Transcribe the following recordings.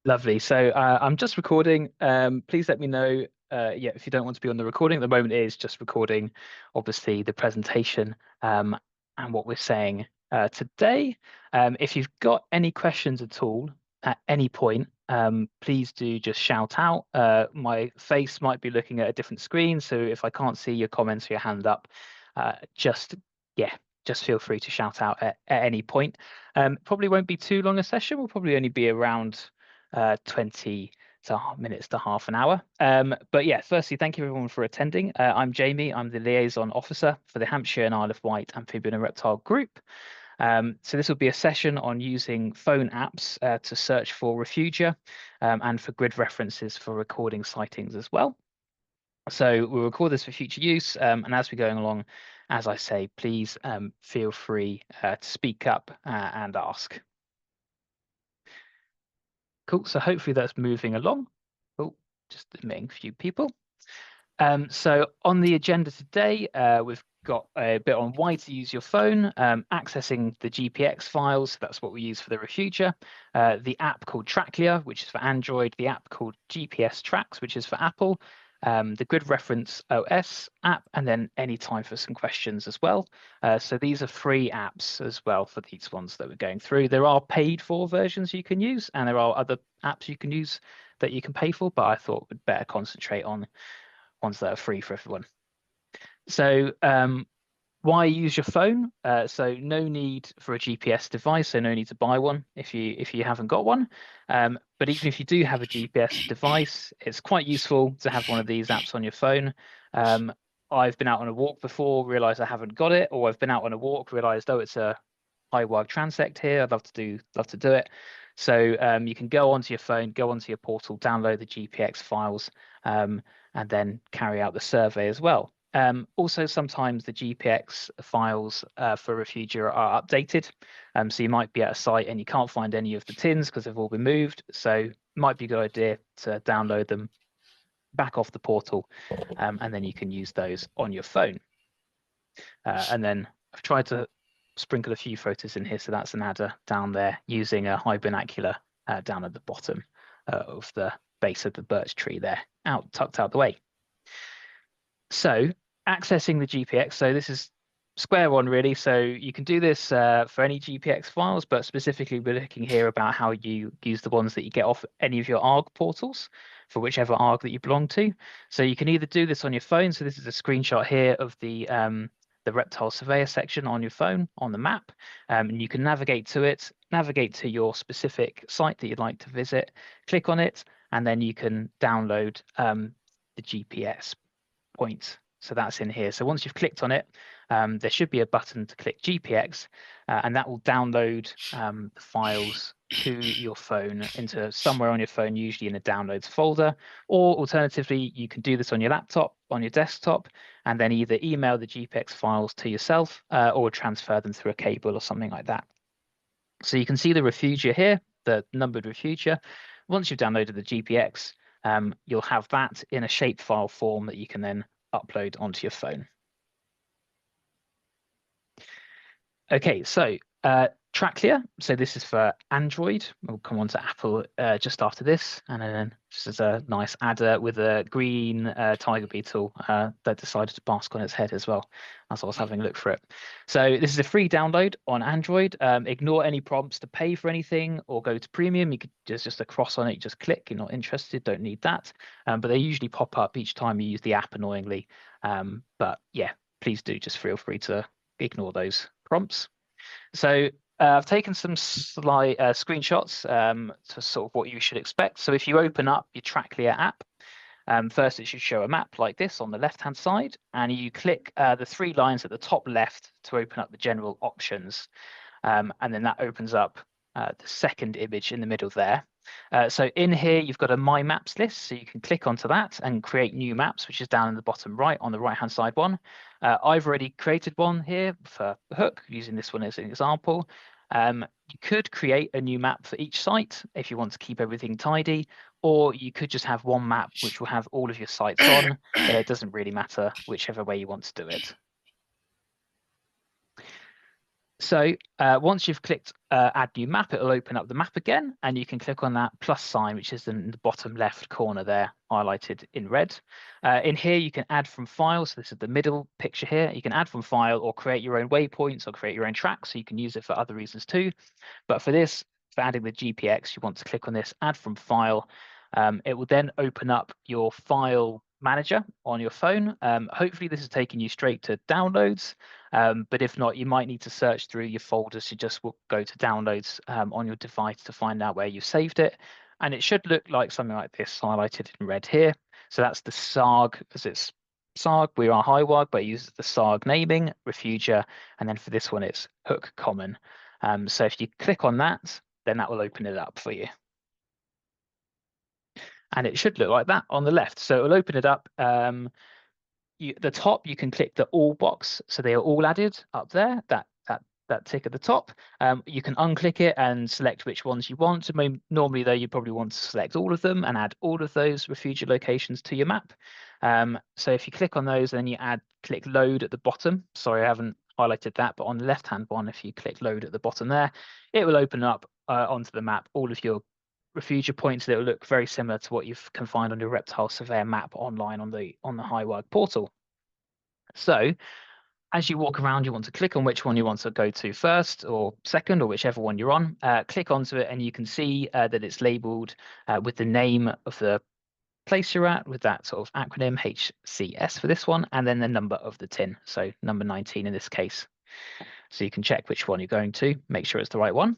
Lovely. So I'm just recording. Please let me know, yeah, if you don't want to be on the recording. At the moment, it is just recording, obviously, the presentation and what we're saying today. If you've got any questions at all at any point, please do just shout out. My face might be looking at a different screen, so if I can't see your comments or your hand up, just yeah, just feel free to shout out at any point. Probably won't be too long a session. We'll probably only be around 20 minutes to half an hour. But yeah, firstly, thank you everyone for attending. I'm Jamie. I'm the liaison officer for the Hampshire and Isle of Wight Amphibian and Reptile group. So this will be a session on using phone apps to search for Refugia and for grid references for recording sightings as well. So we'll record this for future use, and as we're going along, as I say, please feel free to speak up and ask. Cool, so hopefully that's moving along. Oh, just admitting a few people. So on the agenda today, we've got a bit on why to use your phone, accessing the GPX files, that's what we use for the Refugia, the app called Traclia, which is for Android, the app called GPS Tracks, which is for Apple, the Grid Reference OS app, and then any time for some questions as well. So these are free apps as well for these ones that we're going through. There are paid for versions you can use, and there are other apps you can use that you can pay for, but I thought we'd better concentrate on ones that are free for everyone. So why use your phone? So no need for a GPS device, so no need to buy one if you haven't got one. But even if you do have a GPS device, it's quite useful to have one of these apps on your phone. I've been out on a walk before, realized I haven't got it, or I've been out on a walk, realized, oh, it's a HIWARG transect here. I'd love to do it. So you can go onto your phone, go onto your portal, download the GPX files, and then carry out the survey as well. Also, sometimes the GPX files for Refugia are updated. So you might be at a site and you can't find any of the tins because they've all been moved. So it might be a good idea to download them back off the portal, and then you can use those on your phone. And then I've tried to sprinkle a few photos in here. So that's an adder down there using a high binocular down at the bottom of the base of the birch tree there, tucked out the way. So accessing the GPX, so this is square one really. So you can do this for any GPX files, but specifically we're looking here about how you use the ones that you get off any of your ARG portals for whichever ARG that you belong to. So you can either do this on your phone. So this is a screenshot here of the Reptile Surveyor section on your phone on the map, and you can navigate to it, navigate to your specific site that you'd like to visit, click on it, and then you can download the GPS points. So that's in here. So once you've clicked on it, there should be a button to click GPX, and that will download the files to your phone into somewhere on your phone, usually in a downloads folder, or alternatively, you can do this on your laptop, on your desktop, and then either email the GPX files to yourself or transfer them through a cable or something like that. So you can see the Refugia here, the numbered Refugia. Once you've downloaded the GPX, you'll have that in a shapefile form that you can then upload onto your phone. Okay, so Traclia. So this is for Android. We'll come on to Apple just after this. And then this is a nice adder with a green tiger beetle that decided to bask on its head as well as I was having a look for it. So this is a free download on Android. Ignore any prompts to pay for anything or go to premium. You could just a cross on it, you just click. You're not interested, don't need that. But they usually pop up each time you use the app, annoyingly. But yeah, please do just feel free to ignore those prompts. So I've taken some screenshots to sort of what you should expect. So if you open up your Traclia app, first it should show a map like this on the left-hand side, and you click the three lines at the top left to open up the general options. And then that opens up the second image in the middle there. So in here, you've got a My Maps list, so you can click onto that and create new maps, which is down in the bottom right on the right-hand side one. I've already created one here for Hook, using this one as an example. You could create a new map for each site if you want to keep everything tidy, or you could just have one map which will have all of your sites on. It doesn't really matter whichever way you want to do it. So once you've clicked add new map, it'll open up the map again, and you can click on that plus sign, which is in the bottom left corner there, highlighted in red. In here, you can add from file. So this is the middle picture here. You can add from file or create your own waypoints or create your own tracks. So you can use it for other reasons too. But for this, for adding the GPX, you want to click on this add from file. It will then open up your file manager on your phone. Hopefully this is taking you straight to downloads, but if not, you might need to search through your folders. So just go to downloads on your device to find out where you saved it. And it should look like something like this highlighted in red here. So that's the SARG, as it's SARG, we are HIWARG, but it uses the SARG naming, Refugia, and then for this one, it's Hook Common. So if you click on that, then that will open it up for you. And it should look like that on the left. So it will open it up. The top, you can click the all box. So they are all added up there, that tick at the top. You can unclick it and select which ones you want. Normally, though, you probably want to select all of them and add all of those Refugia locations to your map. So if you click on those, then you click load at the bottom. Sorry, I haven't highlighted that, but on the left-hand one, if you click load at the bottom there, it will open up onto the map all of your Refugia points that will look very similar to what you can find on your Reptile Surveyor map online on the HIWARG portal. So as you walk around, you want to click on which one you want to go to first or second, or whichever one you're on. Click onto it, and you can see that it's labeled with the name of the place you're at, with that sort of acronym HCS for this one, and then the number of the tin, so number 19 in this case. So you can check which one you're going to, make sure it's the right one.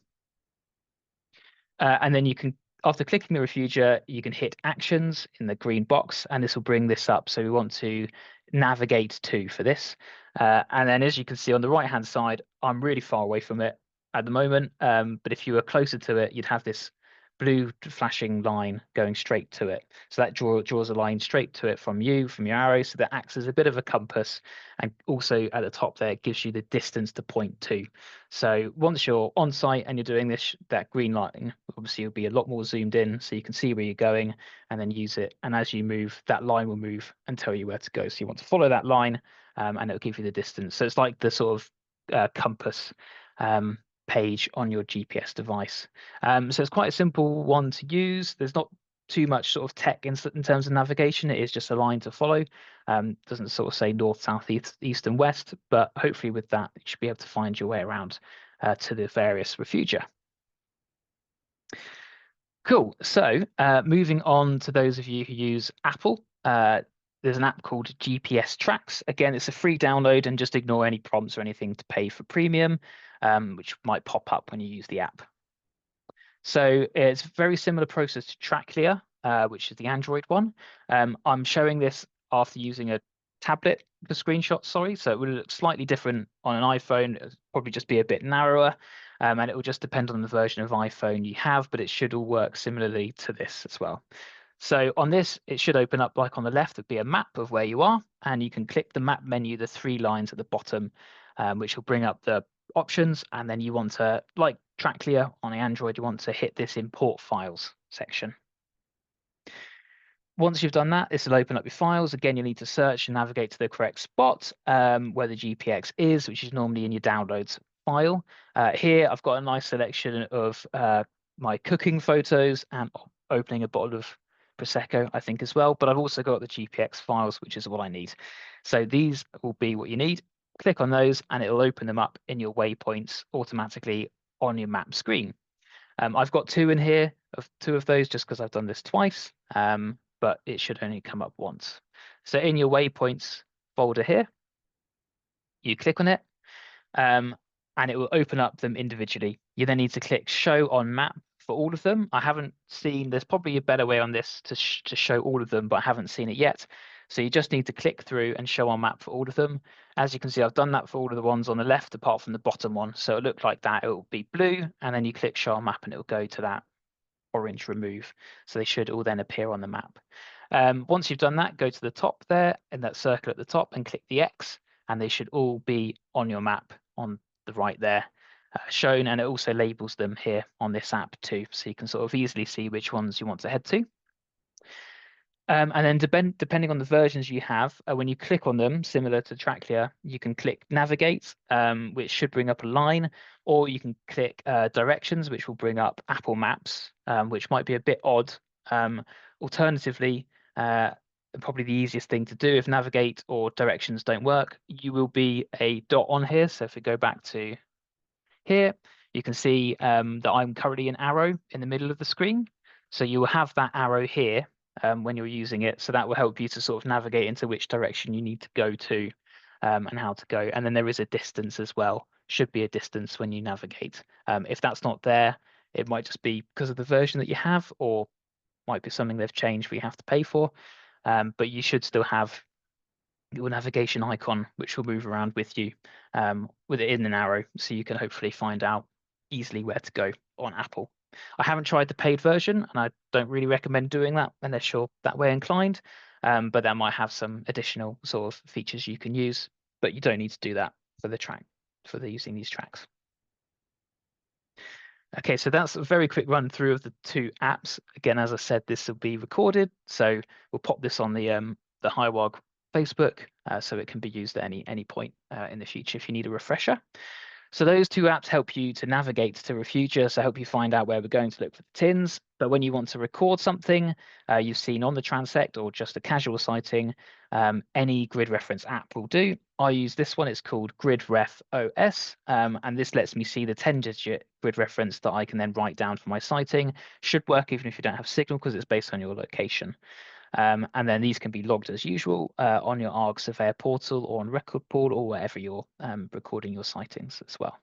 And then you can, after clicking the Refugia, you can hit actions in the green box, and this will bring this up. So we want to navigate to for this. And then as you can see on the right-hand side, I'm really far away from it at the moment. But if you were closer to it, you'd have this blue flashing line going straight to it. So that draws a line straight to it from your arrow. So that acts as a bit of a compass. And also at the top there, it gives you the distance to point to. So once you're on site and you're doing this, that green line, obviously you'll be a lot more zoomed in so you can see where you're going and then use it. And as you move, that line will move and tell you where to go. So you want to follow that line and it'll give you the distance. So it's like the sort of compass page on your GPS device. So it's quite a simple one to use. There's not too much sort of tech in terms of navigation. It is just a line to follow. Doesn't sort of say north, south, east, and west, but hopefully with that, you should be able to find your way around to the various Refugia. Cool. So moving on to those of you who use Apple, there's an app called GPS Tracks. Again, it's a free download, and just ignore any prompts or anything to pay for premium, which might pop up when you use the app. So it's a very similar process to Tracklia, which is the Android one. I'm showing this after using a tablet, the screenshot, sorry. So it will look slightly different on an iPhone. It'll probably just be a bit narrower. And it will just depend on the version of iPhone you have, but it should all work similarly to this as well. So on this, it should open up like on the left, it'd be a map of where you are, and you can click the map menu, the three lines at the bottom, which will bring up the options. And then you want to, like Tracklia on the Android, you want to hit this import files section. Once you've done that, this will open up your files. Again, you need to search and navigate to the correct spot where the GPX is, which is normally in your downloads file. Here, I've got a nice selection of my cooking photos and opening a bottle of Prosecco, I think, as well. But I've also got the GPX files, which is what I need. So these will be what you need. Click on those, and it'll open them up in your waypoints automatically on your map screen. I've got two in here, two of those, just because I've done this twice. But it should only come up once. So in your waypoints folder here, you click on it, and it will open up them individually. You then need to click show on map for all of them. I haven't seen, there's probably a better way on this to show all of them, but I haven't seen it yet. So you just need to click through and show on map for all of them. As you can see, I've done that for all of the ones on the left, apart from the bottom one. So it looked like that, it will be blue, and then you click show on map and it will go to that orange remove. So they should all then appear on the map. Once you've done that, go to the top there in that circle at the top and click the X, and they should all be on your map on the right there shown, and it also labels them here on this app too, so you can sort of easily see which ones you want to head to. And then depending on the versions you have, when you click on them, similar to Traclia, you can click Navigate, which should bring up a line, or you can click Directions, which will bring up Apple Maps, which might be a bit odd. Alternatively, probably the easiest thing to do if Navigate or Directions don't work, you will be a dot on here. So if we go back to here, you can see that I'm currently an arrow in the middle of the screen. So you will have that arrow here when you're using it. So that will help you to sort of navigate into which direction you need to go to and how to go. And then there is a distance as well. Should be a distance when you navigate. If that's not there, it might just be because of the version that you have, or might be something they've changed we have to pay for. But you should still have your navigation icon, which will move around with you with it in an arrow, so you can hopefully find out easily where to go on Apple. I haven't tried the paid version, and I don't really recommend doing that unless you're that way inclined, but that might have some additional sort of features you can use, but you don't need to do that for the using these tracks. Okay, so that's a very quick run through of the two apps. Again, as I said, this will be recorded, so we'll pop this on the HIWARG Facebook, so it can be used at any point in the future if you need a refresher. So those two apps help you to navigate to Refugia, so help you find out where we're going to look for the tins. But when you want to record something you've seen on the transect or just a casual sighting, any grid reference app will do. I use this one, it's called GridRef OS, and this lets me see the 10-digit grid reference that I can then write down for my sighting. Should work even if you don't have signal because it's based on your location. And then these can be logged as usual on your ARG Surveyor portal or on Record Pool or wherever you're recording your sightings as well.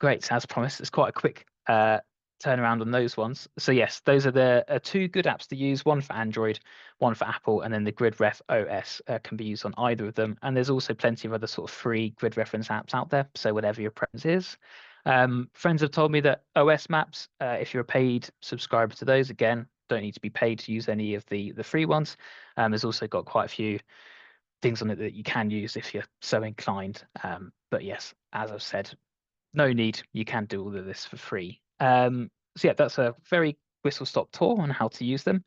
Great, so as promised, it's quite a quick turnaround on those ones. So yes, those are the two good apps to use, one for Android, one for Apple, and then the GridRef OS can be used on either of them. And there's also plenty of other sort of free grid reference apps out there, so whatever your preference is. Friends have told me that OS Maps, if you're a paid subscriber to those, again, don't need to be paid to use any of the free ones. There's also got quite a few things on it that you can use if you're so inclined. But yes, as I've said, no need. You can do all of this for free. So yeah, that's a very whistle-stop tour on how to use them.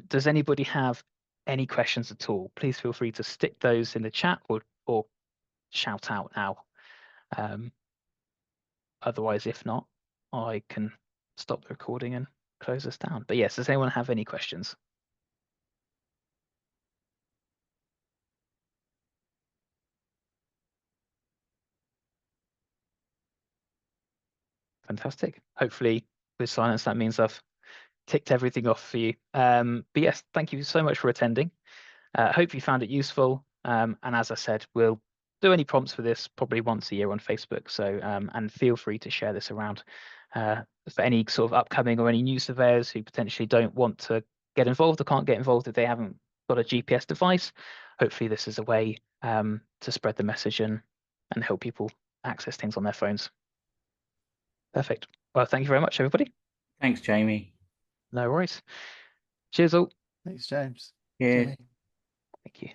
Does anybody have any questions at all? Please feel free to stick those in the chat or shout out now. Otherwise, if not, I can stop the recording and close this down. But yes, does anyone have any questions? Fantastic. Hopefully with silence, that means I've ticked everything off for you. But yes, thank you so much for attending. Hope you found it useful. And as I said, we'll do any prompts for this probably once a year on Facebook. So and feel free to share this around for any sort of upcoming or any new surveyors who potentially don't want to get involved or can't get involved if they haven't got a GPS device. Hopefully this is a way to spread the message and help people access things on their phones. Perfect. Well, thank you very much, everybody. Thanks, Jamie. No worries. Cheers all. Thanks, James. Yeah. Jamie. Thank you.